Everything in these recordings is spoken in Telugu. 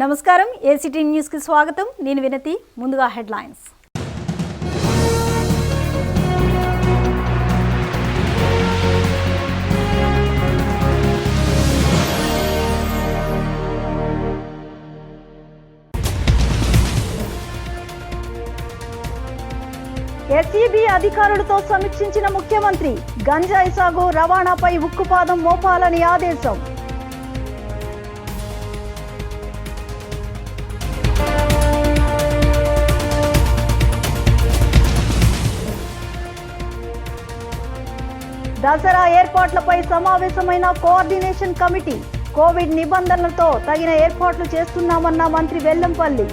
నమస్కారం ఏసీటీ న్యూస్ కి స్వాగతం నేను వినతి ముందుగా హెడ్లైన్స్ ఎస్ఈబీ అధికారులతో సమీక్షించిన ముఖ్యమంత్రి గంజాయి సాగు రవాణాపై ఉక్కుపాదం మోపాలని ఆదేశం దసరా ఏర్పాట్లపై సమావేశమైన కోఆర్డినేషన్ కమిటీ కోవిడ్ నిబంధనలతో తగిన ఏర్పాట్లు చేస్తున్నామన్న మంత్రి వెల్లంపల్లి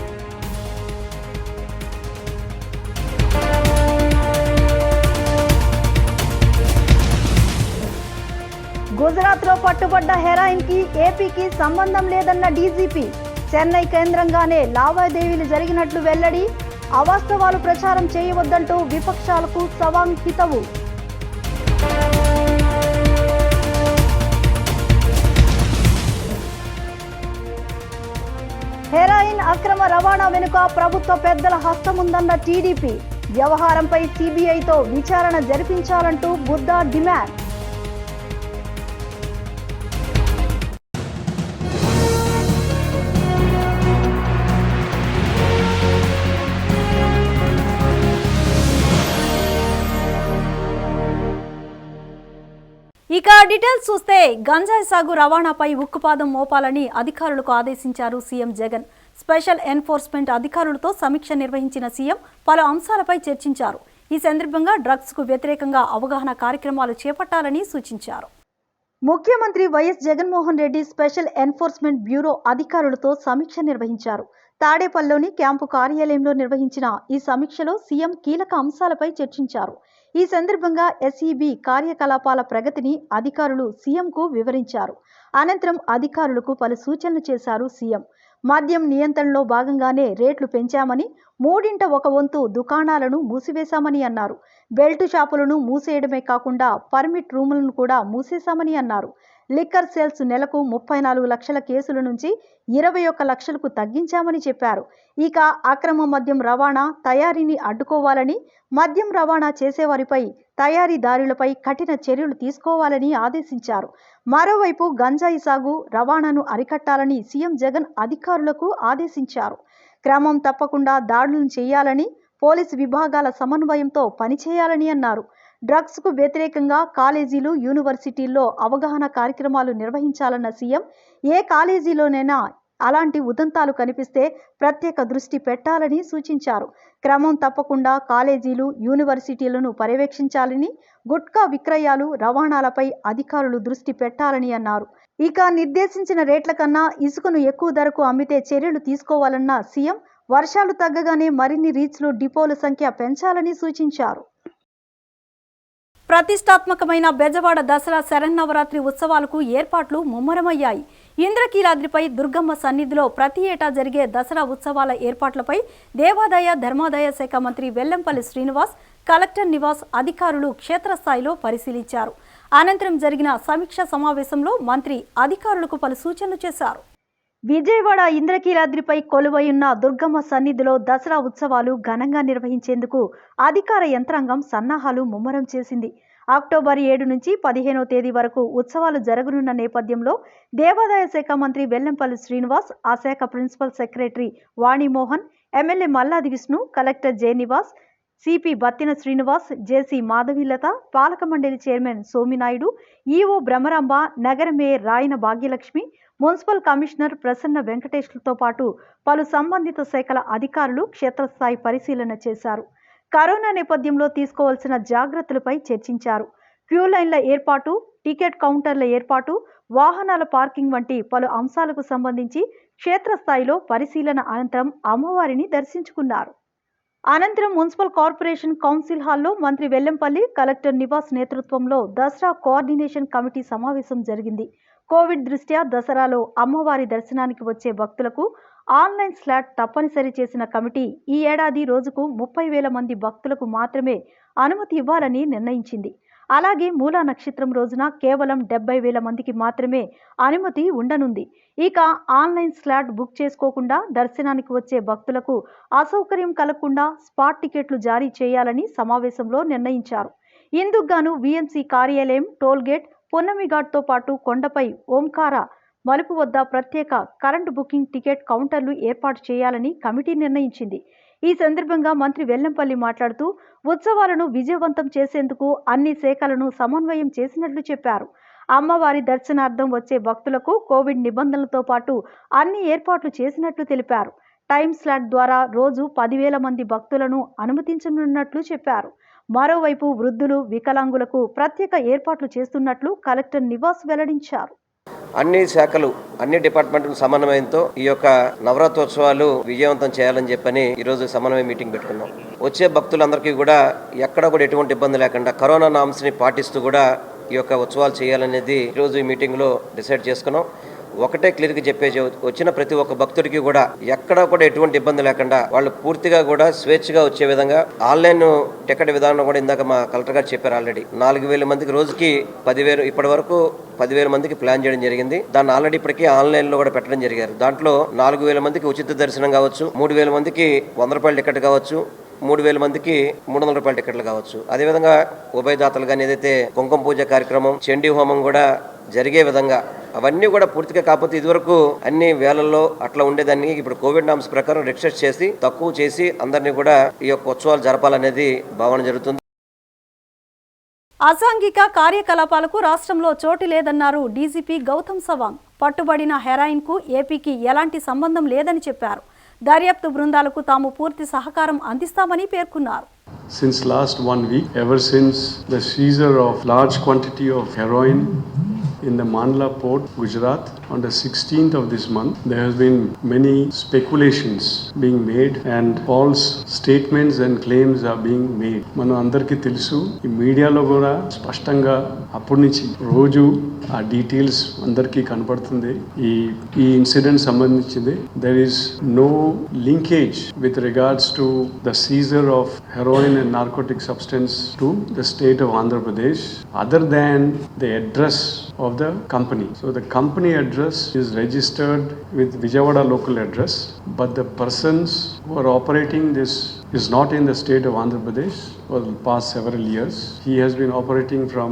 గుజరాత్లో పట్టుబడ్డ హెరాయిన్ కి ఏపీకి సంబంధం లేదన్న డీజీపీ చెన్నై కేంద్రంగానే లావాదేవీలు జరిగినట్లు వెల్లడి అవాస్తవాలు ప్రచారం చేయవద్దంటూ విపక్షాలకు సవాంగ్ హితవు హెరాయిన్ అక్రమ రవాణా వెనుక ప్రభుత్వ పెద్దల హస్తముందన్న టీడీపీ వ్యవహారంపై సీబీఐతో విచారణ జరిపించాలంటూ బుద్ధా డిమాండ్ ఇక డీటెయిల్స్ చూస్తే గంజాయి సాగు రవాణాపై ఉక్కుపాదం మోపాలని అధికారులకు ఆదేశించారు సీఎం జగన్. స్పెషల్ ఎన్ఫోర్స్మెంట్ అధికారులతో సమీక్ష నిర్వహించిన సీఎం పలు అంశాలపై చర్చించారు. ఈ సందర్భంగా డ్రగ్స్ కు వ్యతిరేకంగా అవగాహన కార్యక్రమాలు చేపట్టాలని సూచించారు. ముఖ్యమంత్రి YS Jaganmohan Reddy special enforcement bureau అధికారులతో సమీక్ష నిర్వహించారు. తాడేపల్లిలోని క్యాంపు కార్యాలయంలో నిర్వహించిన ఈ సమీక్షలో సీఎం కీలక అంశాలపై చర్చించారు. ఈ సందర్భంగా ఎస్ఈబీ కార్యకలాపాల ప్రగతిని అధికారులు సీఎంకు వివరించారు. అనంతరం అధికారులకు పలు సూచనలు చేశారు సీఎం. మద్యం నియంత్రణలో భాగంగానే రేట్లు పెంచామని, 1/3 దుకాణాలను మూసివేశామని అన్నారు. బెల్ట్ షాపులను మూసేయడమే కాకుండా పర్మిట్ రూములను కూడా మూసేశామని అన్నారు. లిక్కర్ సేల్స్ నెలకు 34 లక్షల కేసుల నుంచి 21 లక్షలకు తగ్గించామని చెప్పారు. ఇక అక్రమ మద్యం రవాణా తయారీని అడ్డుకోవాలని, మద్యం రవాణా చేసేవారిపై తయారీదారులపై కఠిన చర్యలు తీసుకోవాలని ఆదేశించారు. మరోవైపు గంజాయి సాగు రవాణాను అరికట్టాలని సీఎం జగన్ అధికారులకు ఆదేశించారు. క్రమం తప్పకుండా దాడులను చేయాలని, పోలీసు విభాగాల సమన్వయంతో పనిచేయాలని అన్నారు. డ్రగ్స్ కు వ్యతిరేకంగా కాలేజీలు, యూనివర్సిటీల్లో అవగాహన కార్యక్రమాలు నిర్వహించాలన్న సీఎం ఏ కాలేజీలోనైనా అలాంటి ఉదంతాలు కనిపిస్తే ప్రత్యేక దృష్టి పెట్టాలని సూచించారు. క్రమం తప్పకుండా కాలేజీలు, యూనివర్సిటీలను పర్యవేక్షించాలని, గుట్కా విక్రయాలు, రవాణాలపై అధికారులు దృష్టి పెట్టాలని అన్నారు. ఇక నిర్దేశించిన రేట్ల కన్నా ఇసుకను ఎక్కువ ధరకు అమ్మితే చర్యలు తీసుకోవాలన్న సీఎం వర్షాలు తగ్గగానే మరిన్ని రీచ్లు, డిపోల సంఖ్య పెంచాలని సూచించారు. ప్రతిష్టాత్మకమైన బెజవాడ దసరా శరన్నవరాత్రి ఉత్సవాలకు ఏర్పాట్లు ముమ్మరమయ్యాయి. ఇంద్రకీలాద్రిపై దుర్గమ్మ సన్నిధిలో ప్రతి ఏటా జరిగే దసరా ఉత్సవాల ఏర్పాట్లపై దేవాదాయ ధర్మాదాయ శాఖ మంత్రి వెల్లంపల్లి శ్రీనివాస్, కలెక్టర్ నివాస్ అధికారులు క్షేత్రస్థాయిలో పరిశీలించారు. అనంతరం జరిగిన సమీక్ష సమావేశంలో మంత్రి అధికారులకు పలు సూచనలు చేశారు. విజయవాడ ఇంద్రకీలాద్రిపై కొలువైయున్న దుర్గమ్మ సన్నిధిలో దసరా ఉత్సవాలు ఘనంగా నిర్వహించేందుకు అధికార యంత్రాంగం సన్నాహాలు ముమ్మరం చేసింది. అక్టోబర్ 7 నుంచి 15వ తేదీ వరకు ఉత్సవాలు జరగనున్న నేపథ్యంలో దేవాదాయ శాఖ మంత్రి వెల్లంపల్లి శ్రీనివాస్, ఆ శాఖ principal secretary Vanimohan, MLA Malladi Vishnu, collector J Nivas, CP Battina Srinivas, JC Madhavilatha, పాలక మండలి చైర్మన్ సోమినాయుడు, ఈఓ బ్రహ్మరాంబ, నగర mayor Rayana Bhagyalakshmi, municipal commissioner Prasanna వెంకటేష్లతో పాటు పలు సంబంధిత శాఖల అధికారులు క్షేత్రస్థాయి పరిశీలన చేశారు. కరోనా నేపథ్యంలో తీసుకోవాల్సిన జాగ్రత్తలపై చర్చించారు. క్యూ లైన్ల ఏర్పాటు, టికెట్ కౌంటర్ల ఏర్పాటు, వాహనాల పార్కింగ్ వంటి పలు అంశాలకు సంబంధించి క్షేత్రస్థాయిలో పరిశీలన అనంతరం అమ్మవారిని దర్శించుకున్నారు. అనంతరం మున్సిపల్ కార్పొరేషన్ కౌన్సిల్ హాల్లో మంత్రి వెల్లంపల్లి, కలెక్టర్ నివాస్ నేతృత్వంలో దసరా కోఆర్డినేషన్ కమిటీ సమావేశం జరిగింది. కోవిడ్ దృష్ట్యా దసరాలో అమ్మవారి దర్శనానికి వచ్చే భక్తులకు ఆన్లైన్ స్లాట్ తప్పనిసరి చేసిన కమిటీ ఈ ఏడాది రోజుకు 30,000 మంది భక్తులకు మాత్రమే అనుమతి ఇవ్వాలని నిర్ణయించింది. అలాగే మూలా నక్షత్రం రోజున కేవలం 70,000 మందికి మాత్రమే అనుమతి ఉండనుంది. ఇక ఆన్లైన్ స్లాట్ బుక్ చేసుకోకుండా దర్శనానికి వచ్చే భక్తులకు అసౌకర్యం కలగకుండా స్పాట్ టికెట్లు జారీ చేయాలని సమావేశంలో నిర్ణయించారు. ఇందుకు గాను వీఎంసీ కార్యాలయం, టోల్గేట్, పొన్నమిఘాట్తో పాటు కొండపై ఓంకార మలుపు వద్ద ప్రత్యేక కరెంటు బుకింగ్ టికెట్ కౌంటర్లు ఏర్పాటు చేయాలని కమిటీ నిర్ణయించింది. ఈ సందర్భంగా మంత్రి వెల్లంపల్లి మాట్లాడుతూ ఉత్సవాలను విజయవంతం చేసేందుకు అన్ని శాఖలను సమన్వయం చేసినట్లు చెప్పారు. అమ్మవారి దర్శనార్థం వచ్చే భక్తులకు కోవిడ్ నిబంధనలతో పాటు అన్ని ఏర్పాట్లు చేసినట్లు తెలిపారు. టైం స్లాట్ ద్వారా రోజు 10,000 మంది భక్తులను అనుమతించనున్నట్లు చెప్పారు. మరోవైపు వృద్ధులు, వికలాంగులకు ప్రత్యేక ఏర్పాట్లు చేస్తున్నట్లు కలెక్టర్ నివాస్ వెల్లడించారు. అన్ని శాఖలు, అన్ని డిపార్ట్మెంట్ల సమన్వయంతో ఈ యొక్క నవరాత్రోత్సవాలు విజయవంతం చేయాలని చెప్పని ఈరోజు సమన్వయ మీటింగ్ పెట్టుకున్నాం. వచ్చే భక్తులందరికీ కూడా ఎక్కడ కూడా ఎటువంటి ఇబ్బంది లేకుండా కరోనా నామ్స్ని పాటిస్తూ కూడా ఈ యొక్క ఉత్సవాలు చేయాలనేది ఈరోజు ఈ మీటింగ్లో డిసైడ్ చేసుకున్నాం. ఒకటే క్లియర్గా చెప్పేసి వచ్చిన ప్రతి ఒక్క భక్తుడికి కూడా ఎక్కడా కూడా ఎటువంటి ఇబ్బంది లేకుండా వాళ్ళు పూర్తిగా కూడా స్వేచ్ఛగా వచ్చే విధంగా ఆన్లైన్ టికెట్ విధానం కూడా ఇందాక మా కలెక్టర్ గారు చెప్పారు. ఆల్రెడీ 4,000 మందికి రోజుకి 10,000, ఇప్పటి వరకు 10,000 మందికి ప్లాన్ చేయడం జరిగింది. దాన్ని ఆల్రెడీ ఇప్పటికీ ఆన్లైన్లో కూడా పెట్టడం జరిగారు. దాంట్లో 4,000 మందికి ఉచిత దర్శనం కావచ్చు, 3,000 మందికి 100 రూపాయల టికెట్ కావచ్చు, 3,000 మందికి 300 రూపాయల టికెట్లు కావచ్చు. అదేవిధంగా ఉభయదాతలు కానీ ఏదైతే కుంకుమ పూజ కార్యక్రమం, చండీ హోమం కూడా జరిగే విధంగా అవన్నీ కూడా పూర్తిగా కాకపోతే ఇదివరకు అన్ని వేలల్లో అట్లా ఉండేదాన్ని ఇప్పుడు కోవిడ్ నామ్స్ ప్రకారం రిస్ట్రిక్ట్ చేసి తక్కువ చేసి అందరినీ కూడా ఈ యొక్క ఉత్సవాలు జరపాలనేది భావన జరుగుతుంది. అసాంఘిక కార్యకలాపాలకు రాష్ట్రంలో చోటు లేదన్నారు డీజీపీ గౌతమ్ సవాంగ్. పట్టుబడిన హెరాయిన్కు ఏపీకి ఎలాంటి సంబంధం లేదని చెప్పారు. దర్యాప్తు బృందాలకు తాము పూర్తి సహకారం అందిస్తామని పేర్కొన్నారు. Since last 1 week, ever since the seizure of large quantity of heroin in the Mandla port, Gujarat, on the 16th of this month, there has been many speculations being made and false statements and claims are being made. Manu andarki telusu ee media lo kuda spashtanga appudu nunchi roju aa details andarki kanapadutundi. ee incident sambandhinchindi there is no linkage with regards to the seizure of heroin and narcotic substance to the state of Andhra Pradesh other than the address of the company. So the company address is registered with Vijayawada local address, but the persons who are operating this is not in the state of Andhra Pradesh for the past several years. He has been operating from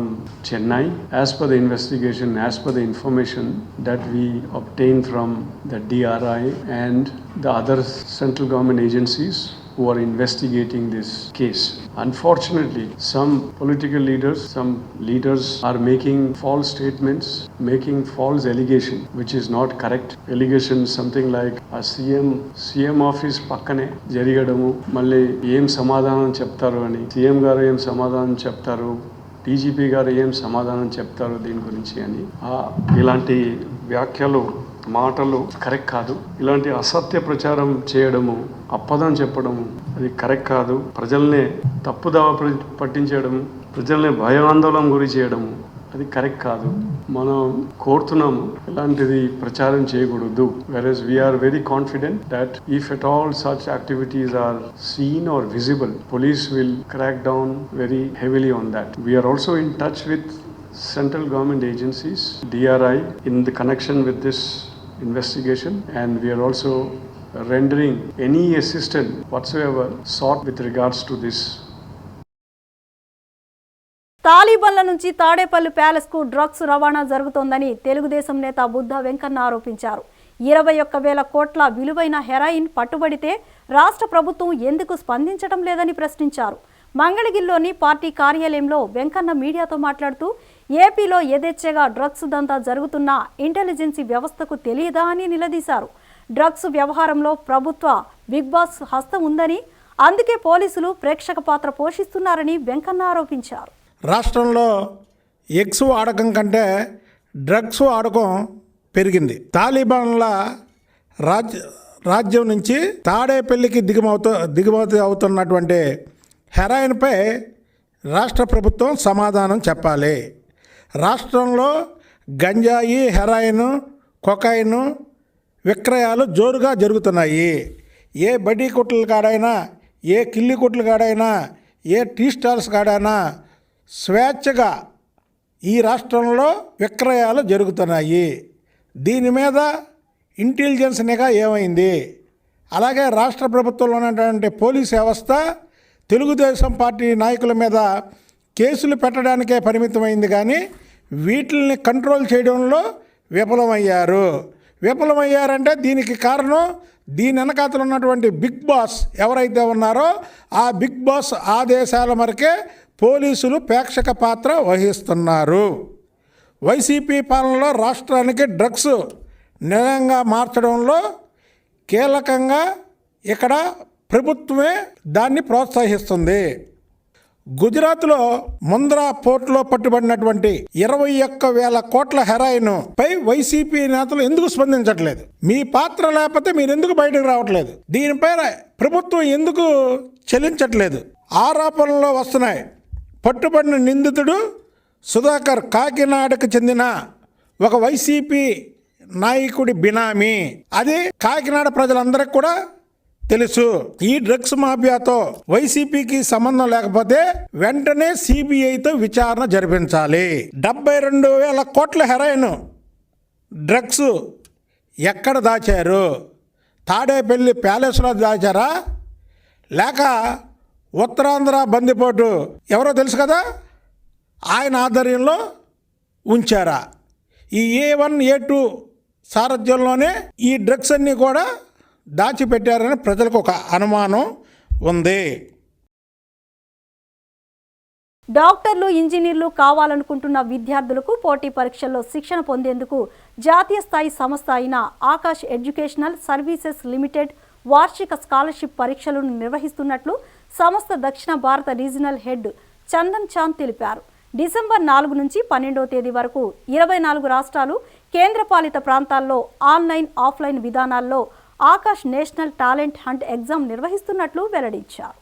Chennai. As per the investigation, as per the information that we obtained from the DRI and the other central government agencies who are investigating this case. Unfortunately, some political leaders, some leaders are making false statements, making false allegation, which is not correct. Allegation something like a CM office pakkane jarigadamu, malli em samadhanam cheptaru ani, CM garu em samadhanam cheptaru, DGP గారు ఏం సమాధానం చెప్తారు దీని గురించి అని ఇలాంటి వ్యాఖ్యలు, మాటలు కరెక్ట్ కాదు. ఇలాంటి అసత్య ప్రచారం చేయడము, అప్పదం చెప్పడము అది కరెక్ట్ కాదు. ప్రజల్ని తప్పుదావ పట్టించడం, ప్రజల్ని భయాందోళన గురి చేయడము అది కరెక్ట్ కాదు. మనం కోరుతున్నాము ఇలాంటిది ప్రచారం చేయకూడదు. whereas we are very confident that if at all such activities are seen or visible, police will crack down very heavily on that. We are also in touch with central government agencies, DRI, in the connection with this investigation, and we are also rendering any assistance whatsoever sought with regards to this. తాలిబాన్ల నుంచి తాడేపల్లి ప్యాలెస్కు డ్రగ్స్ రవాణా జరుగుతోందని తెలుగుదేశం నేత బుద్ధ వెంకన్న ఆరోపించారు. 21,000 కోట్ల విలువైన హెరాయిన్ పట్టుబడితే రాష్ట్ర ప్రభుత్వం ఎందుకు స్పందించడం లేదని ప్రశ్నించారు. మంగళగిరిలోని పార్టీ కార్యాలయంలో వెంకన్న మీడియాతో మాట్లాడుతూ ఏపీలో యథేచ్ఛగా డ్రగ్స్ దందా జరుగుతున్న ఇంటెలిజెన్సీ వ్యవస్థకు తెలియదా అని నిలదీశారు. డ్రగ్స్ వ్యవహారంలో ప్రభుత్వ బిగ్ బాస్ హస్తం ఉందని, అందుకే పోలీసులు ప్రేక్షక పాత్ర పోషిస్తున్నారని వెంకన్న ఆరోపించారు. రాష్ట్రంలో ఎగ్స్ వాడకం కంటే డ్రగ్స్ వాడకం పెరిగింది. తాలిబాన్ల రాజ్యం నుంచి తాడేపల్లికి దిగుమతి అవుతున్నటువంటి హెరాయిన్పై రాష్ట్ర ప్రభుత్వం సమాధానం చెప్పాలి. రాష్ట్రంలో గంజాయి, హెరాయిన్, కొకైన్ విక్రయాలు జోరుగా జరుగుతున్నాయి. ఏ బడ్డీ కొట్ల కాడైనా, ఏ కిల్లి కొట్ల కాడైనా, ఏ టీ స్టాల్స్ కాడైనా స్వేచ్ఛగా ఈ రాష్ట్రంలో విక్రయాలు జరుగుతున్నాయి. దీని మీద ఇంటెలిజెన్స్ నిఘా ఏమైంది? అలాగే రాష్ట్ర ప్రభుత్వంలో ఉన్నటువంటి పోలీస్ వ్యవస్థ తెలుగుదేశం పార్టీ నాయకుల మీద కేసులు పెట్టడానికే పరిమితమైంది, కానీ వీటిల్ని కంట్రోల్ చేయడంలో విఫలమయ్యారంటే దీనికి కారణం దీని వెనకాతలు ఉన్నటువంటి బిగ్ బాస్ ఎవరైతే ఉన్నారో ఆ బిగ్ బాస్ ఆదేశాల మేరకే పోలీసులు ప్రేక్షక పాత్ర వహిస్తున్నారు. వైసీపీ పాలనలో రాష్ట్రానికి డ్రగ్స్ నిలయంగా మార్చడంలో కీలకంగా ఇక్కడ ప్రభుత్వమే దాన్ని ప్రోత్సహిస్తుంది. గుజరాత్లో ముంద్రా పోర్టులో పట్టుబడినటువంటి 21,000 కోట్ల హెరాయిన్ పై వైసీపీ నేతలు ఎందుకు స్పందించట్లేదు? మీ పాత్ర లేకపోతే మీరు ఎందుకు బయటకు రావట్లేదు? దీనిపై ప్రభుత్వం ఎందుకు చెల్లించట్లేదు? ఆరోపణలు వస్తున్నాయి. పట్టుబడిన నిందితుడు సుధాకర్ కాకినాడకు చెందిన ఒక వైసీపీ నాయకుడి బినామీ. అది కాకినాడ ప్రజలందరికీ కూడా తెలుసు. ఈ డ్రగ్స్ మాఫియాతో వైసీపీకి సంబంధం లేకపోతే వెంటనే సిబిఐతో విచారణ జరిపించాలి. 72,000 కోట్ల హెరాయిన్ డ్రగ్స్ ఎక్కడ దాచారు? తాడేపల్లి ప్యాలెస్లో దాచారా, లేక ఉత్తరాంధ్ర బందిపోటు ఎవరో తెలుసు కదా, ఆయన ఆధ్వర్యంలో ఉంచారా? ఈ A1 A2 సారథ్యంలోనే ఈ డ్రగ్స్ అన్నీ కూడా దాచిపెట్టారని ప్రజలకు ఒక అనుమానం ఉంది. డాక్టర్లు, ఇంజనీర్లు కావాలనుకుంటున్న విద్యార్థులకు పోటీ పరీక్షల్లో శిక్షణ పొందేందుకు జాతీయ స్థాయి సంస్థ అయిన ఆకాష్ ఎడ్యుకేషనల్ సర్వీసెస్ లిమిటెడ్ వార్షిక స్కాలర్షిప్ పరీక్షలను నిర్వహిస్తున్నట్లు సంస్థ దక్షిణ భారత రీజనల్ హెడ్ చందన్ చాంద్ తెలిపారు. డిసెంబర్ 4 నుంచి 12వ తేదీ వరకు 24 రాష్ట్రాలు, కేంద్రపాలిత ప్రాంతాల్లో ఆన్లైన్, ఆఫ్లైన్ విధానాల్లో Akash national talent hunt exam నిర్వహిస్తున్నట్లు వెల్లడించారు.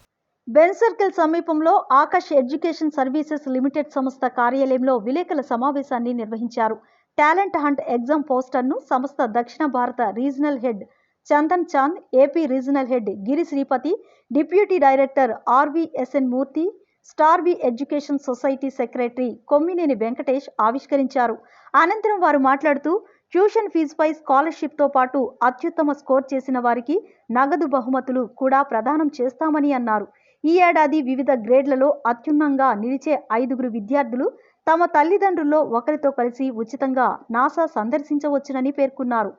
బెన్ సర్కిల్ సమీపంలో ఆకాష్ ఎడ్యుకేషన్ సర్వీసెస్ లిమిటెడ్ సంస్థ కార్యాలయంలో విలేకరుల సమావేశాన్ని నిర్వహించారు. టాలెంట్ హంట్ ఎగ్జామ్ పోస్టర్ను సంస్థ దక్షిణ భారత regional head Chandan Chand, AP regional head Giri Sripathi, deputy director RVSN Murthy, star V education society secretary Kommineni Venkatesh ఆవిష్కరించారు. అనంతరం వారు మాట్లాడుతూ ట్యూషన్ ఫీజుపై స్కాలర్షిప్తో పాటు అత్యుత్తమ స్కోర్ చేసిన వారికి నగదు బహుమతులు కూడా ప్రదానం చేస్తామని అన్నారు. ఈ ఏడాది వివిధ గ్రేడ్లలో అత్యున్నంగా నిలిచే 5 విద్యార్థులు తమ తల్లిదండ్రుల్లో ఒకరితో కలిసి ఉచితంగా నాసా సందర్శించవచ్చునని పేర్కొన్నారు.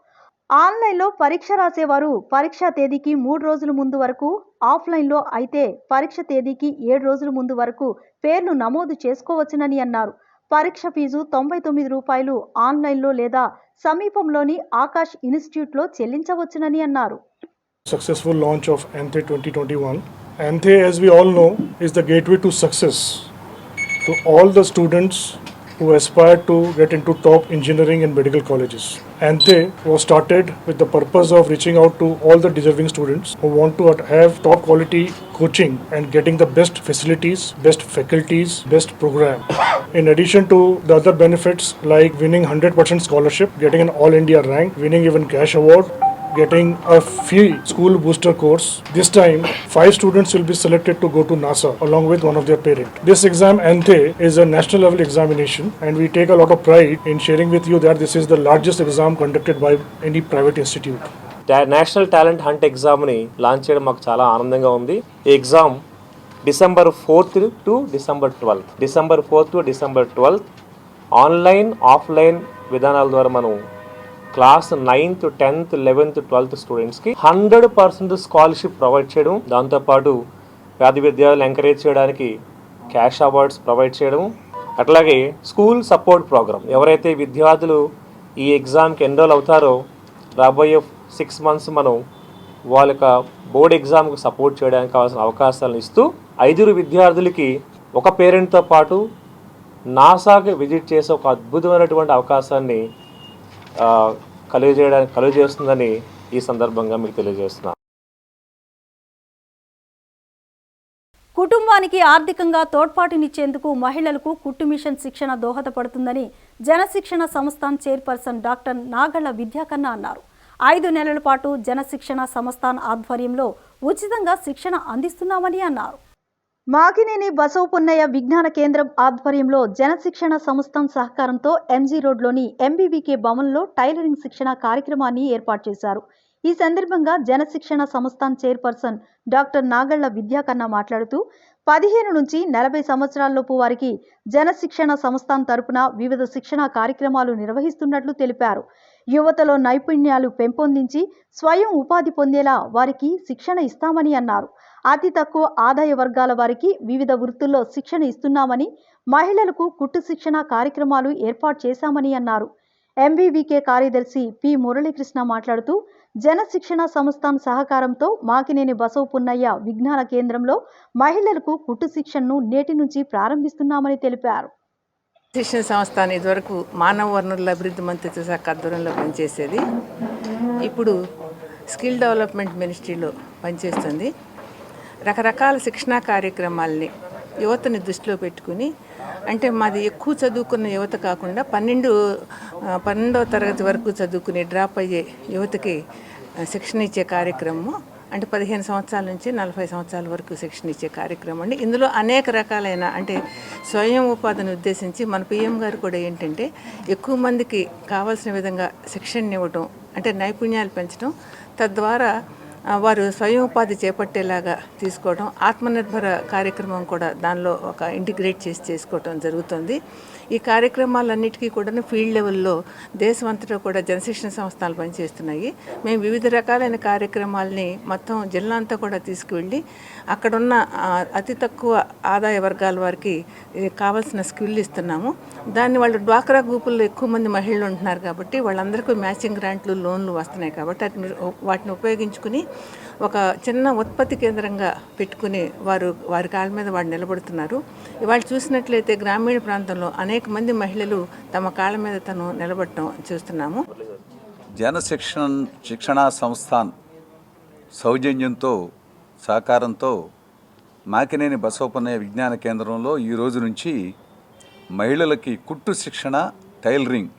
ఆన్లైన్లో పరీక్ష రాసేవారు పరీక్షా తేదీకి 3 రోజుల ముందు వరకు, ఆఫ్లైన్లో అయితే పరీక్ష తేదీకి 7 రోజుల ముందు వరకు పేర్లు నమోదు చేసుకోవచ్చునని అన్నారు. పరీక్ష ఫీజు ₹99 ఆన్లైన్లో లేదా సమీపంలోని ఆకాష్ ఇన్స్టిట్యూట్లో చెల్లించవచ్చునని అన్నారు. Successful launch of ANTHE 2021. ANTHE, as we all know, is the gateway to success to all the students who aspire to get into top engineering and medical colleges. ANTHE was started with the purpose of reaching out to all the deserving students who want to have top quality coaching and getting the best facilities, best faculties, best program. In addition to the other benefits like winning 100% scholarship, getting an all India rank, winning even cash award, getting a free school booster course. This time, 5 students will be selected to go to NASA along with one of their parents. This exam, ANTHE, is a national level examination and we take a lot of pride in sharing with you that this is the largest exam conducted by any private institute. National talent hunt ఎగ్జామ్ని లాంచ్ చేయడం మాకు చాలా ఆనందంగా ఉంది. ఈ exam December 4th to December 12th. December 4th to December 12th online, offline విధానాల ద్వారా మనం class 9th, 10th, 11th, 12th స్టూడెంట్స్కి 100% స్కాలర్షిప్ ప్రొవైడ్ చేయడం, దాంతోపాటు పేద విద్యార్థులు ఎంకరేజ్ చేయడానికి క్యాష్ అవార్డ్స్ ప్రొవైడ్ చేయడం, అట్లాగే స్కూల్ సపోర్ట్ ప్రోగ్రామ్. ఎవరైతే విద్యార్థులు ఈ ఎగ్జామ్కి ఎన్రోల్ అవుతారో రాబోయే 6 months మనం వాళ్ళ యొక్క బోర్డ్ ఎగ్జామ్కి సపోర్ట్ చేయడానికి కావాల్సిన అవకాశాలను ఇస్తూ 5 విద్యార్థులకి ఒక పేరెంట్తో పాటు నాసాకి విజిట్ చేసే ఒక అద్భుతమైనటువంటి అవకాశాన్ని కలుగజేస్తుందని ఈ సందర్భంగా మీకు తెలియజేస్తున్నాను. కుటుంబానికి ఆర్థికంగా తోడ్పాటునిచ్చేందుకు మహిళలకు కుట్టు మిషన్ శిక్షణ దోహదపడుతుందని జనశిక్షణ సంస్థాన్ చైర్పర్సన్ డాక్టర్ నాగళ్ల విద్యాకన్న అన్నారు. 5 నెలల పాటు జనశిక్షణ సంస్థాన్ ఆధ్వర్యంలో ఉచితంగా శిక్షణ అందిస్తున్నామని అన్నారు. మాకినేని బసవపున్నయ్య విజ్ఞాన కేంద్రం ఆధ్వర్యంలో జనశిక్షణ సంస్థ సహకారంతో ఎంజీ రోడ్లోని ఎంబీవీకే భవన్లో టైలరింగ్ శిక్షణ కార్యక్రమాన్ని ఏర్పాటు చేశారు. ఈ సందర్భంగా జనశిక్షణ సంస్థ చైర్పర్సన్ డాక్టర్ నాగళ్ల విద్యాకన్న మాట్లాడుతూ 15 నుంచి 40 సంవత్సరాలలోపు వారికి జనశిక్షణ సంస్థ తరపున వివిధ శిక్షణ కార్యక్రమాలు నిర్వహిస్తున్నట్లు తెలిపారు. యువతలో నైపుణ్యాలు పెంపొందించి స్వయం ఉపాధి పొందేలా వారికి శిక్షణ ఇస్తామని అన్నారు. అతి తక్కువ ఆదాయ వర్గాల వారికి వివిధ వృత్తుల్లో శిక్షణ ఇస్తున్నామని, మహిళలకు కుట్టు శిక్షణ కార్యక్రమాలు ఏర్పాటు చేశామని అన్నారు. ఎంబీవీకే కార్యదర్శి పి మురళీకృష్ణ మాట్లాడుతూ జనశిక్షణ సంస్థ సహకారంతో మాకినేని బసవపున్నయ్య విజ్ఞాన కేంద్రంలో మహిళలకు కుట్టు శిక్షణను నేటి నుంచి ప్రారంభిస్తున్నామని తెలిపారు. శిక్షణ సంస్థ ఇదివరకు మానవ వనరుల అభివృద్ధి మంత్రిత్వ శాఖ ఆధ్వర్యంలో పనిచేసేది. ఇప్పుడు స్కిల్ డెవలప్మెంట్ మినిస్ట్రీలో పనిచేస్తుంది. రకరకాల శిక్షణా కార్యక్రమాల్ని యువతని దృష్టిలో పెట్టుకుని, అంటే మాది ఎక్కువ చదువుకున్న యువత కాకుండా 12వ తరగతి వరకు చదువుకుని డ్రాప్ అయ్యే యువతకి శిక్షణ ఇచ్చే కార్యక్రమము, అంటే 15 సంవత్సరాల నుంచి 40 సంవత్సరాల వరకు శిక్షణ ఇచ్చే కార్యక్రమం అండి. ఇందులో అనేక రకాలైన, అంటే స్వయం ఉపాధిని ఉద్దేశించి మన పిఎం గారు కూడా ఏంటంటే ఎక్కువ మందికి కావాల్సిన విధంగా శిక్షణ ఇవ్వటం, అంటే నైపుణ్యాలు పెంచడం, తద్వారా వారు స్వయం ఉపాధి చేపట్టేలాగా తీసుకోవడం, ఆత్మనిర్భర కార్యక్రమం కూడా దానిలో ఒక ఇంటిగ్రేట్ చేసి చేసుకోవడం జరుగుతుంది. ఈ కార్యక్రమాలన్నిటికీ కూడా ఫీల్డ్ లెవెల్లో దేశమంతటా కూడా జనశిక్షణ సంస్థలు పనిచేస్తున్నాయి. మేము వివిధ రకాలైన కార్యక్రమాలని మొత్తం జిల్లా అంతా కూడా తీసుకువెళ్ళి అక్కడున్న అతి తక్కువ ఆదాయ వర్గాల వారికి కావాల్సిన స్కిల్ ఇస్తున్నాము. దాన్ని వాళ్ళు డ్వాక్రా గ్రూపుల్లో ఎక్కువ మంది మహిళలు ఉంటున్నారు కాబట్టి వాళ్ళందరికీ మ్యాచింగ్ గ్రాంట్లు, లోన్లు వస్తున్నాయి కాబట్టి వాటిని ఉపయోగించుకుని ఒక చిన్న ఉత్పత్తి కేంద్రంగా పెట్టుకుని వారి కాళ్ళ మీద వాడు నిలబడుతున్నారు. ఇవాళ చూసినట్లయితే గ్రామీణ ప్రాంతంలో అనేక మంది మహిళలు తమ కాళ్ళ మీద తను నిలబడటం చూస్తున్నాము. శిక్షణా సంస్థాన్ సౌజన్యంతో, సహకారంతో మాకినేని బసవపున్నయ్య విజ్ఞాన కేంద్రంలో ఈ రోజు నుంచి మహిళలకి కుట్టు శిక్షణ, టైలరింగ్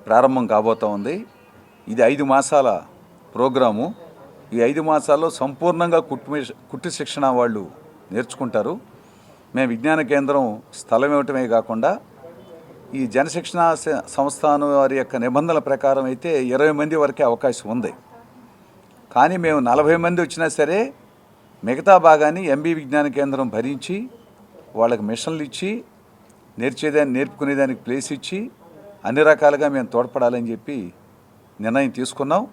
ప్రారంభం కాబోతూ ఉంది. ఇది 5 మాసాల ప్రోగ్రాము. ఈ 5 మాసాల్లో సంపూర్ణంగా కుట్టు శిక్షణ వాళ్ళు నేర్చుకుంటారు. మేము విజ్ఞాన కేంద్రం స్థలం ఇవ్వటమే కాకుండా ఈ జనశిక్షణ సంస్థానం వారి యొక్క నిబంధనల ప్రకారం అయితే 20 మంది వరకే అవకాశం ఉంది. కానీ మేము 40 మంది వచ్చినా సరే మిగతా భాగాన్ని ఎంబీ విజ్ఞాన కేంద్రం భరించి వాళ్ళకి మిషన్లు ఇచ్చి నేర్పుకునేదానికి ప్లేస్ ఇచ్చి అన్ని రకాలుగా మేము తోడ్పడాలని చెప్పి నిర్ణయం తీసుకున్నాం.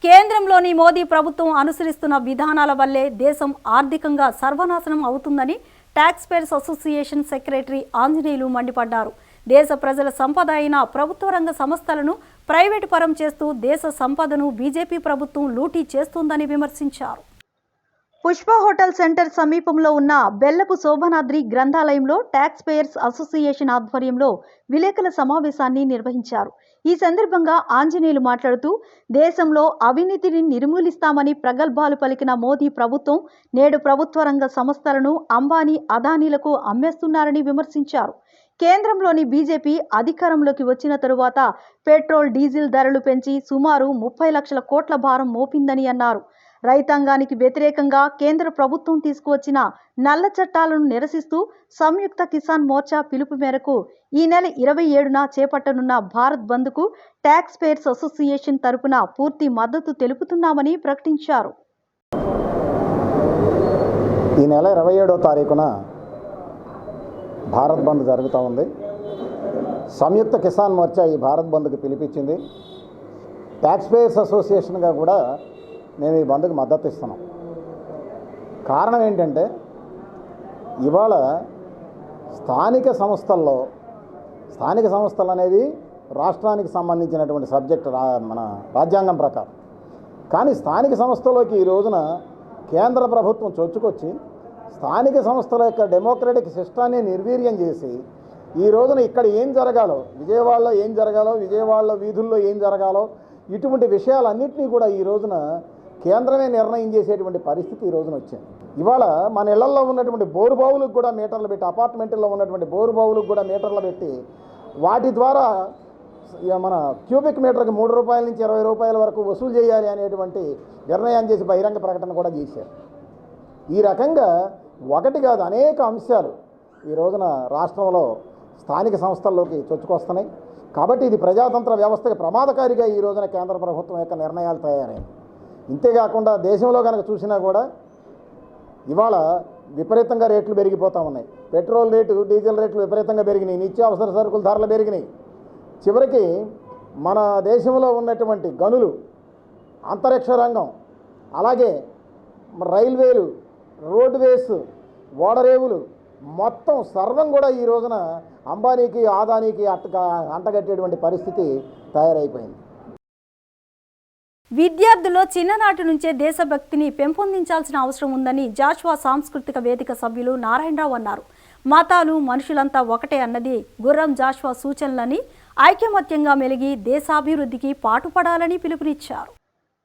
కేంద్రంలోని మోదీ ప్రభుత్వం అనుసరిస్తున్న విధానాల వల్లే దేశం ఆర్థికంగా సర్వనాశనం అవుతుందని tax payers association secretary Anjaneyulu మండిపడ్డారు. దేశ ప్రజల సంపద అయిన ప్రభుత్వ రంగ సంస్థలను ప్రైవేటు పరం చేస్తూ దేశ సంపదను బీజేపీ ప్రభుత్వం లూటీ చేస్తోందని విమర్శించారు. పుష్ప హోటల్ సెంటర్ సమీపంలో ఉన్న బెల్లపు శోభనాద్రి గ్రంథాలయంలో ట్యాక్స్ పేయర్స్ అసోసియేషన్ ఆధ్వర్యంలో విలేకరుల సమావేశాన్ని నిర్వహించారు. ఈ సందర్భంగా ఆంజనేయులు మాట్లాడుతూ దేశంలో అవినీతిని నిర్మూలిస్తామని ప్రగల్భాలు పలికిన మోదీ ప్రభుత్వం నేడు ప్రభుత్వ రంగ సంస్థలను అంబానీ, అదానీలకు అమ్మేస్తున్నారని విమర్శించారు. కేంద్రంలోని బీజేపీ అధికారంలోకి వచ్చిన తరువాత పెట్రోల్, డీజిల్ ధరలు పెంచి సుమారు 30 లక్షల కోట్ల భారం మోపిందని అన్నారు. రైతాంగానికి వ్యతిరేకంగా కేంద్ర ప్రభుత్వం తీసుకువచ్చిన నల్ల చట్టాలను నిరసిస్తూ సంయుక్త కిసాన్ మోర్చా పిలుపు మేరకు ఈ నెల 27న చేపట్టనున్న భారత్ బంద్కు ట్యాక్స్ పేయర్స్ అసోసియేషన్ తరపున పూర్తి మద్దతు తెలుపుతున్నామని ప్రకటించారు. ఈ నెల 27వ తారీఖున భారత్ బంద్ జరుగుతూ ఉంది. సంయుక్త కిసాన్ మోర్చా ఈ భారత్ బంద్కు పిలిపించింది. ట్యాక్స్ పేయర్స్ అసోసియేషన్గా కూడా మేము ఈ బంద్కు మద్దతు ఇస్తున్నాం. కారణం ఏంటంటే ఇవాళ స్థానిక సంస్థలు అనేది రాష్ట్రానికి సంబంధించినటువంటి సబ్జెక్ట్ మన రాజ్యాంగం ప్రకారం. కానీ స్థానిక సంస్థలోకి ఈ రోజున కేంద్ర ప్రభుత్వం చొచ్చుకొచ్చి స్థానిక సంస్థల యొక్క డెమోక్రటిక్ సిస్టాన్ని నిర్వీర్యం చేసి ఈ రోజున ఇక్కడ ఏం జరగాలో, విజయవాడలో ఏం జరగాలో, విజయవాడలో వీధుల్లో ఏం జరగాలో, ఇటువంటి విషయాలన్నింటినీ కూడా ఈ రోజున కేంద్రమే నిర్ణయం చేసేటువంటి పరిస్థితి ఈ రోజున వచ్చింది. ఇవాళ మన ఇళ్లలో ఉన్నటువంటి బోరుబావులకు కూడా మీటర్లు పెట్టి, అపార్ట్మెంట్లో ఉన్నటువంటి బోరుబావులకు కూడా మీటర్లు పెట్టి వాటి ద్వారా మన క్యూబిక్ మీటర్కి 3 రూపాయల నుంచి 20 రూపాయల వరకు వసూలు చేయాలి అనేటువంటి నిర్ణయం చేసి బహిరంగ ప్రకటన కూడా చేశారు. ఈ రకంగా ఒకటి కాదు అనేక అంశాలు ఈ రోజున రాష్ట్రంలో స్థానిక సంస్థల్లోకి చొచ్చుకొస్తున్నాయి. కాబట్టి ఇది ప్రజాతంత్ర వ్యవస్థకి ప్రమాదకారిగా ఈ రోజున కేంద్ర ప్రభుత్వం యొక్క నిర్ణయాలు తయారైంది. ఇంతేకాకుండా దేశంలో కనుక చూసినా కూడా ఇవాళ విపరీతంగా రేట్లు పెరిగిపోతూ ఉన్నాయి. పెట్రోల్ రేటు, డీజిల్ రేట్లు విపరీతంగా పెరిగినాయి. నిత్యావసర సరుకుల ధరలు పెరిగినాయి. చివరికి మన దేశంలో ఉన్నటువంటి గనులు, అంతరిక్ష రంగం, అలాగే రైల్వేలు, రోడ్వేస్, ఓడరేవులు మొత్తం సర్వం కూడా ఈ రోజున అంబానీకి, ఆదానీకి అంటగట్టేటువంటి పరిస్థితి తయారైపోయింది. విద్యార్థుల్లో చిన్ననాటి నుంచే దేశభక్తిని పెంపొందించాల్సిన అవసరం ఉందని జాషువా సాంస్కృతిక వేదిక సభ్యులు నారాయణరావు అన్నారు. మతాలు మనుషులంతా ఒకటే అన్నది గుర్రం జాషువా సూచనలని ఐకమత్యంగా మెలిగి దేశాభివృద్ధికి పాటుపడాలని పిలుపునిచ్చారు.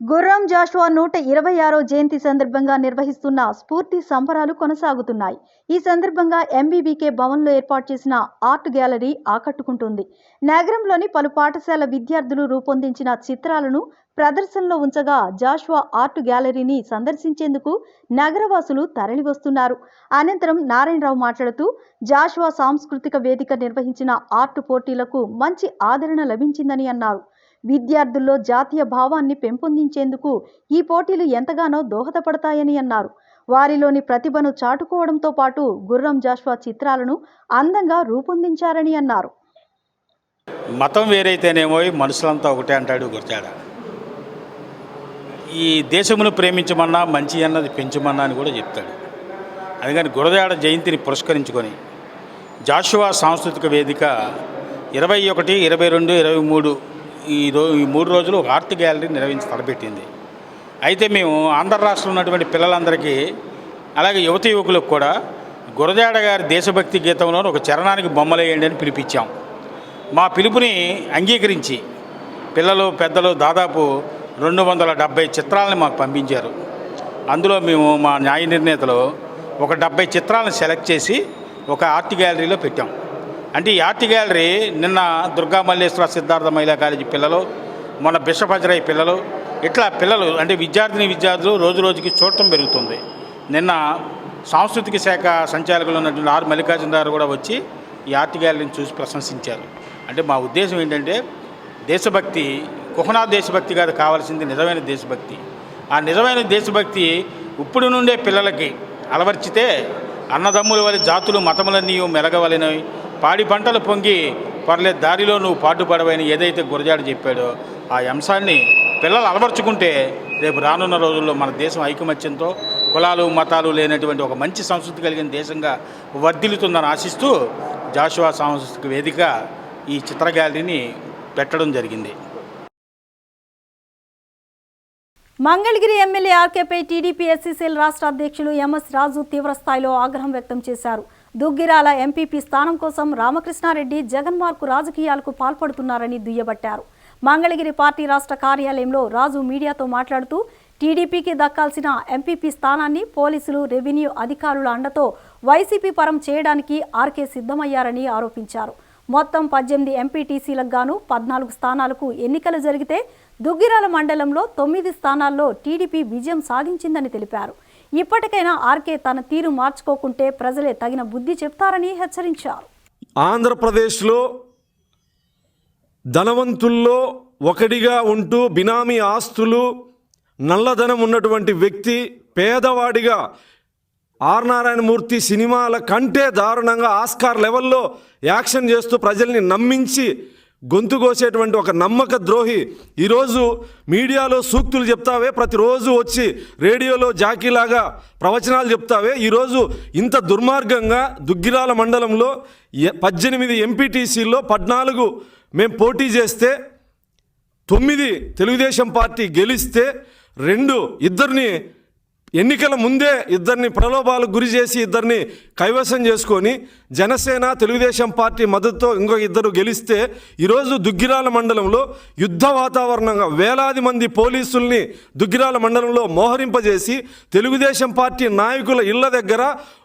గుర్రం జాషువా 126వ జయంతి సందర్భంగా నిర్వహిస్తున్న స్ఫూర్తి సంబరాలు కొనసాగుతున్నాయి. ఈ సందర్భంగా ఎంబీబీకే భవన్లో ఏర్పాటు చేసిన ఆర్ట్ గ్యాలరీ ఆకట్టుకుంటుంది. నగరంలోని పలు పాఠశాల విద్యార్థులు రూపొందించిన చిత్రాలను ప్రదర్శనలో ఉంచగా జాషువా ఆర్ట్ గ్యాలరీని సందర్శించేందుకు నగరవాసులు తరలివస్తున్నారు. అనంతరం నారాయణరావు మాట్లాడుతూ జాషువా సాంస్కృతిక వేదిక నిర్వహించిన ఆర్ట్ పోటీలకు మంచి ఆదరణ లభించిందని అన్నారు. విద్యార్థుల్లో జాతీయ భావాన్ని పెంపొందించేందుకు ఈ పోటీలు ఎంతగానో దోహదపడతాయని అన్నారు. వారిలోని ప్రతిభను చాటుకోవడంతో పాటు గుర్రం జాషువా చిత్రాలను అందంగా రూపొందించారని అన్నారు. మతం వేరైతేనేమో మనుషులంతా ఒకటే అంటాడు గురజాడ. ఈ దేశమును ప్రేమించమన్నా, మంచి అన్నది పెంచమన్నా అని కూడా చెప్తాడు. అందుకని గురజాడ జయంతిని పురస్కరించుకొని జాషువా సాంస్కృతిక వేదిక 21, 22, 23 ఈ 3 రోజులు ఒక ఆర్ట్ గ్యాలరీ నిర్వహించి తలపెట్టింది. అయితే మేము ఆంధ్ర రాష్ట్రంలో ఉన్నటువంటి పిల్లలందరికీ, అలాగే యువతి యువకులకు కూడా గురజాడ గారి దేశభక్తి గీతంలో ఒక చరణానికి బొమ్మలేయండి అని పిలిపించాం. మా పిలుపుని అంగీకరించి పిల్లలు, పెద్దలు దాదాపు 270 చిత్రాలను మాకు పంపించారు. అందులో మేము మా న్యాయ నిర్ణేతలు ఒక 70 చిత్రాలను సెలెక్ట్ చేసి ఒక ఆర్ట్ గ్యాలరీలో పెట్టాం. అంటే ఈ ఆర్ట్ గ్యాలరీ నిన్న దుర్గా మల్లేశ్వర సిద్ధార్థ మహిళా కాలేజీ పిల్లలు, మొన్న బిషప్ హజరాయి పిల్లలు, ఇట్లా పిల్లలు అంటే విద్యార్థులు రోజు రోజుకి చూడటం పెరుగుతుంది. నిన్న సాంస్కృతిక శాఖ సంచాలకులు ఉన్నటువంటి ఆర్ మల్లికార్జున గారు కూడా వచ్చి ఈ ఆర్ట్ గ్యాలరీని చూసి ప్రశంసించారు. అంటే మా ఉద్దేశం ఏంటంటే దేశభక్తి కుహనా దేశభక్తి కాదు, కావాల్సింది నిజమైన దేశభక్తి. ఆ నిజమైన దేశభక్తి ఇప్పుడు నుండే పిల్లలకి అలవర్చితే అన్నదమ్ముల వల్ల జాతులు మతములన్నీ మెలగవలెనవి, పాడి పంటలు పొంగి పర్లే దారిలో నువ్వు పాటుపడవని ఏదైతే గురజాడ చెప్పాడో ఆ అంశాన్ని పిల్లలు అలవర్చుకుంటే రేపు రానున్న రోజుల్లో మన దేశం ఐకమత్యంతో కులాలు మతాలు లేనటువంటి ఒక మంచి సంస్కృతి కలిగిన దేశంగా వర్ధిల్లుతుందని ఆశిస్తూ జాషువా సాంస్కృతిక వేదిక ఈ చిత్ర గ్యాలరీని పెట్టడం జరిగింది. మంగళగిరి ఎమ్మెల్యే ఆర్కేపై టీడీపీ ఎస్సీసీఎల్ రాష్ట్ర అధ్యక్షులు ఎంఎస్ రాజు తీవ్రస్థాయిలో ఆగ్రహం వ్యక్తం చేశారు. దుగ్గిరాల ఎంపీపీ స్థానం కోసం రామకృష్ణారెడ్డి జగన్మార్కు రాజకీయాలకు పాల్పడుతున్నారని దుయ్యబట్టారు. మంగళగిరి పార్టీ రాష్ట్ర కార్యాలయంలో రాజు మీడియాతో మాట్లాడుతూ టీడీపీకి దక్కాల్సిన ఎంపీపీ స్థానాన్ని పోలీసులు, రెవెన్యూ అధికారుల అండతో వైసీపీ పరం చేయడానికి ఆర్కే సిద్ధమయ్యారని ఆరోపించారు. మొత్తం 18 ఎంపీటీసీలకు గాను 14 స్థానాలకు ఎన్నికలు జరిగితే దుగ్గిరాల మండలంలో 9 స్థానాల్లో టీడీపీ విజయం సాధించిందని తెలిపారు. ఇప్పటికైనా ఆర్కే తన తీరు మార్చుకోకుంటే ప్రజలే తగిన బుద్ధి చెప్తారని హెచ్చరించారు. ఆంధ్రప్రదేశ్లో ధనవంతుల్లో ఒకటిగా ఉంటూ బినామీ ఆస్తులు, నల్లధనం ఉన్నటువంటి వ్యక్తి పేదవాడిగా ఆర్ నారాయణమూర్తి సినిమాల కంటే దారుణంగా ఆస్కార్ లెవెల్లో యాక్షన్ చేస్తూ ప్రజల్ని నమ్మించి గొంతు కోసేటువంటి ఒక నమ్మక ద్రోహి ఈరోజు మీడియాలో సూక్తులు చెప్తావే, ప్రతిరోజు వచ్చి రేడియోలో జాకీలాగా ప్రవచనాలు చెప్తావే, ఈరోజు ఇంత దుర్మార్గంగా దుగ్గిరాల మండలంలో 18 ఎంపీటీసీల్లో 14 మేము పోటీ చేస్తే 9 తెలుగుదేశం పార్టీ గెలిస్తే ఇద్దరిని ఎన్నికల ముందే ఇద్దరిని ప్రలోభాలకు గురి చేసి ఇద్దరిని కైవసం చేసుకొని జనసేన తెలుగుదేశం పార్టీ మద్దతుతో ఇంకొక 2 గెలిస్తే ఈరోజు దుగ్గిరాల మండలంలో యుద్ధ వాతావరణంగా వేలాది మంది పోలీసుల్ని దుగ్గిరాల మండలంలో మోహరింపజేసి తెలుగుదేశం పార్టీ నాయకుల ఇళ్ల దగ్గర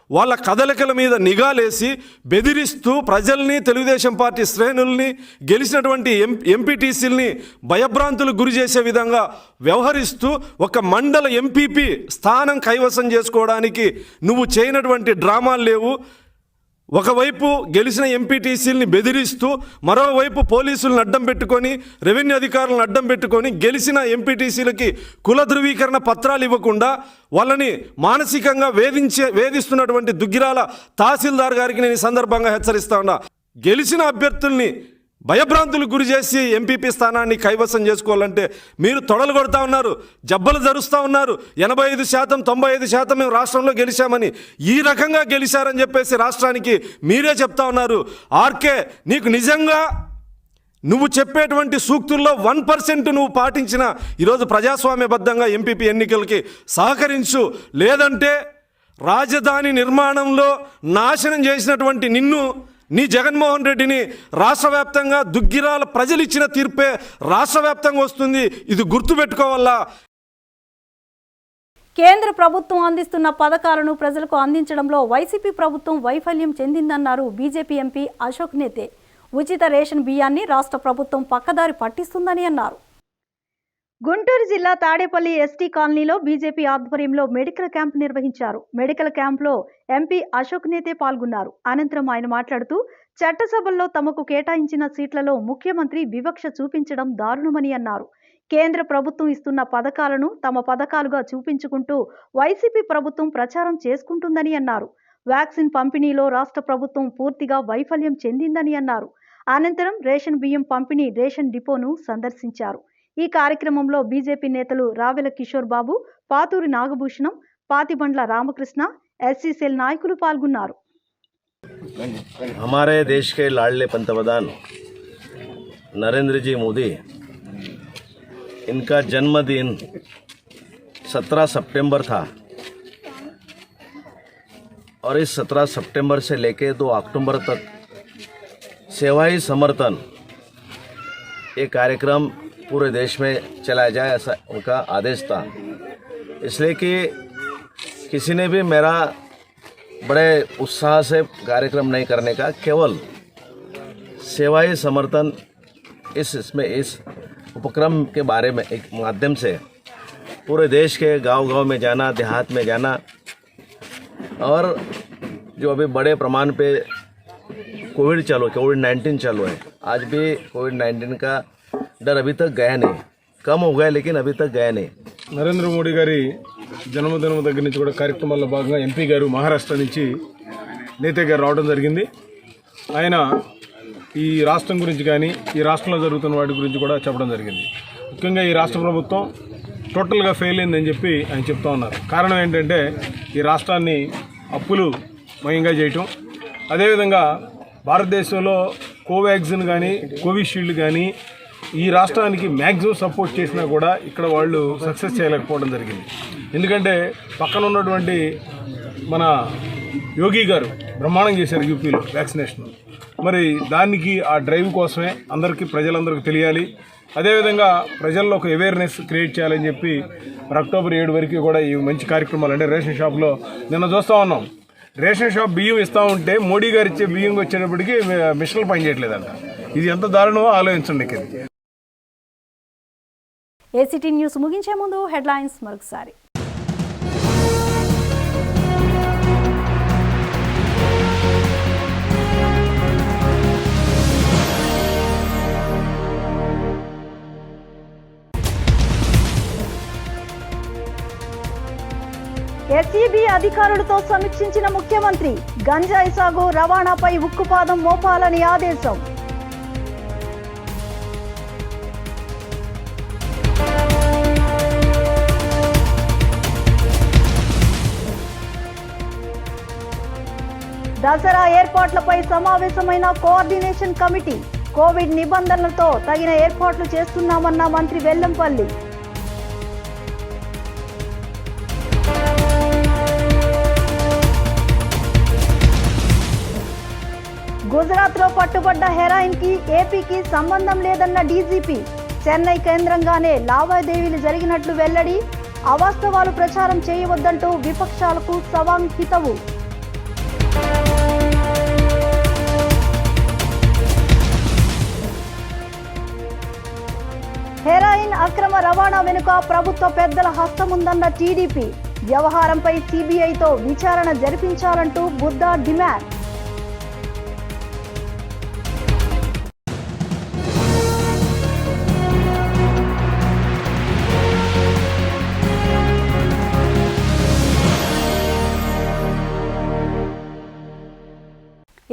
వాళ్ళ కదలికల మీద నిఘాలేసి బెదిరిస్తూ ప్రజల్ని, తెలుగుదేశం పార్టీ శ్రేణుల్ని, గెలిచినటువంటి ఎంపీటీసీలని భయభ్రాంతులకు గురి చేసే విధంగా వ్యవహరిస్తూ ఒక మండల ఎంపీపీ స్థానం కైవసం చేసుకోవడానికి నువ్వు చేయనటువంటి డ్రామాలు లేవు. ఒకవైపు గెలిచిన ఎంపీటీసీలని బెదిరిస్తూ, మరోవైపు పోలీసులను అడ్డం పెట్టుకొని, రెవెన్యూ అధికారులను అడ్డం పెట్టుకొని గెలిచిన ఎంపీటీసీలకి కుల ధృవీకరణ పత్రాలు ఇవ్వకుండా వాళ్ళని మానసికంగా వేధిస్తున్నటువంటి దుగ్గిరాల తహసీల్దార్ గారికి నేను ఈ సందర్భంగా హెచ్చరిస్తా ఉన్నా. గెలిచిన అభ్యర్థుల్ని భయభ్రాంతులకు గురి చేసి ఎంపీపీ స్థానాన్ని కైవసం చేసుకోవాలంటే మీరు తొడలు కొడతా ఉన్నారు, జబ్బలు జరుస్తూ ఉన్నారు. 85%, 95% మేము రాష్ట్రంలో గెలిచామని, ఈ రకంగా గెలిచారని చెప్పేసి రాష్ట్రానికి మీరే చెప్తా ఉన్నారు. ఆర్కే, నీకు నిజంగా నువ్వు చెప్పేటువంటి సూక్తుల్లో 1% నువ్వు పాటించిన ఈరోజు ప్రజాస్వామ్యబద్ధంగా ఎంపీపీ ఎన్నికలకి సహకరించు. లేదంటే రాజధాని నిర్మాణంలో నాశనం చేసినటువంటి నిన్ను, నీ జగన్మోహన్ రెడ్డిని రాష్ట్ర వ్యాప్తంగా దుగ్గిరాల ప్రజలు ఇచ్చిన తీర్పే రాష్ట్ర వ్యాప్తంగా వస్తుంది. ఇది గుర్తుపెట్టుకోవాలా. కేంద్ర ప్రభుత్వం అందిస్తున్న పథకాలను ప్రజలకు అందించడంలో వైసీపీ ప్రభుత్వం వైఫల్యం చెందిందన్నారు బీజేపీ ఎంపీ అశోక్ నేతే. ఉచిత రేషన్ బియ్యాన్ని రాష్ట్ర ప్రభుత్వం పక్కదారి పట్టిస్తుందని అన్నారు. గుంటూరు జిల్లా తాడేపల్లి ఎస్టీ కాలనీలో బీజేపీ ఆధ్వర్యంలో మెడికల్ క్యాంప్ నిర్వహించారు. మెడికల్ క్యాంప్లో ఎంపీ అశోక్ నేతే పాల్గొన్నారు. అనంతరం ఆయన మాట్లాడుతూ, చట్టసభల్లో తమకు కేటాయించిన సీట్లలో ముఖ్యమంత్రి వివక్ష చూపించడం దారుణమని అన్నారు. కేంద్ర ప్రభుత్వం ఇస్తున్న పథకాలను తమ పథకాలుగా చూపించుకుంటూ వైసీపీ ప్రభుత్వం ప్రచారం చేసుకుంటుందని అన్నారు. వ్యాక్సిన్ పంపిణీలో రాష్ట్ర ప్రభుత్వం పూర్తిగా వైఫల్యం చెందిందని అన్నారు. అనంతరం రేషన్ బియ్యం పంపిణీ రేషన్ డిపోను సందర్శించారు. ఈ కార్యక్రమంలో బీజేపీ నేతలు రావెల కిషోర్ బాబు, పాతూరి నాగభూషణం, పాతిబండ్ల రామకృష్ణ, ఎస్సీ సెల్ నాయకులు పాల్గొన్నారు. हमारे देश के लाडले पंतप्रधान नरेंद्र जी मोदी, इनका जन्मदिन 17 सितंबर था और इस 17 सितंबर से लेकर 2 अक्टूबर तक सेवा ही समर्थन ये कार्यक्रम पूरे देश में चलाया जाए, ऐसा उनका आदेश था. इसलिए कि किसी ने भी मेरा बड़े उत्साह से कार्यक्रम नहीं करने का, केवल सेवाई समर्थन इसमें इस उपक्रम के बारे में एक माध्यम से पूरे देश के गांव-गांव में जाना, देहात में जाना, और जो अभी बड़े प्रमाण पे कोविड-19 चालू है, आज भी कोविड-19 का डर अभी तक गया नहीं. कम हो गया लेकिन अभी तक गया नहीं. నరేంద్ర మోడీ గారి జన్మదినం దగ్గర నుంచి కూడా కార్యక్రమాల్లో భాగంగా ఎంపీ గారు మహారాష్ట్ర నుంచి నేతే గారు రావడం జరిగింది. ఆయన ఈ రాష్ట్రం గురించి కానీ ఈ రాష్ట్రంలో జరుగుతున్న వాటి గురించి కూడా చెప్పడం జరిగింది. ముఖ్యంగా ఈ రాష్ట్ర ప్రభుత్వం టోటల్గా ఫెయిల్ అయిందని చెప్పి ఆయన చెప్తా ఉన్నారు. కారణం ఏంటంటే ఈ రాష్ట్రాన్ని అప్పులు మయంగా చేయటం, అదేవిధంగా భారతదేశంలో కోవాక్సిన్ కానీ కోవిషీల్డ్ కానీ ఈ రాష్ట్రానికి మ్యాక్సిమం సపోర్ట్ చేసినా కూడా ఇక్కడ వాళ్ళు సక్సెస్ చేయలేకపోవడం జరిగింది. ఎందుకంటే పక్కన ఉన్నటువంటి మన యోగి గారు బ్రహ్మాండం చేశారు యూపీలో వ్యాక్సినేషన్. మరి దానికి ఆ డ్రైవ్ కోసమే ప్రజలందరికీ తెలియాలి, అదేవిధంగా ప్రజల్లో ఒక అవేర్నెస్ క్రియేట్ చేయాలని చెప్పి అక్టోబర్ 7 వరకు కూడా ఈ మంచి కార్యక్రమాలు, అంటే రేషన్ షాప్లో నిన్న చూస్తూ ఉన్నాం, రేషన్ షాప్ బియ్యం ఇస్తూ ఉంటే మోడీ గారు ఇచ్చే బియ్యం వచ్చేటప్పటికి మిషన్లు పనిచేయట్లేదంట. ఇది ఎంత దారుణమో ఆలోచించండి. ఏసీటీ న్యూస్ ముగించే ముందు హెడ్లైన్స్ మరొకసారి. ఎస్ఈబీ అధికారులతో సమీక్షించిన ముఖ్యమంత్రి, గంజాయి సాగు రవాణాపై ఉక్కుపాదం మోపాలని ఆదేశం. దసరా ఏర్పాట్లపై సమావేశమైన కోఆర్డినేషన్ కమిటీ, కోవిడ్ నిబంధనలతో తగిన ఏర్పాట్లు చేస్తున్నామన్న మంత్రి వెల్లంపల్లి. గుజరాత్లో పట్టుబడ్డ హెరాయిన్ కి ఏపీకి సంబంధం లేదన్న డీజీపీ, చెన్నై కేంద్రంగానే లావాదేవీలు జరిగినట్లు వెల్లడి, అవాస్తవాలు ప్రచారం చేయవద్దంటూ విపక్షాలకు సవాంగ్ హితవు. హెరాయిన్ అక్రమ రవాణా వెనుక ప్రభుత్వ పెద్దల హస్తముందన్న టీడీపీ. వ్యవహారంపై సీబీఐతో విచారణ జరిపించాలంటూ బుద్ధా డిమాండ్.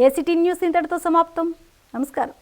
ఏసీటీ న్యూస్ ఇంతటితో సమాప్తం. నమస్కారం.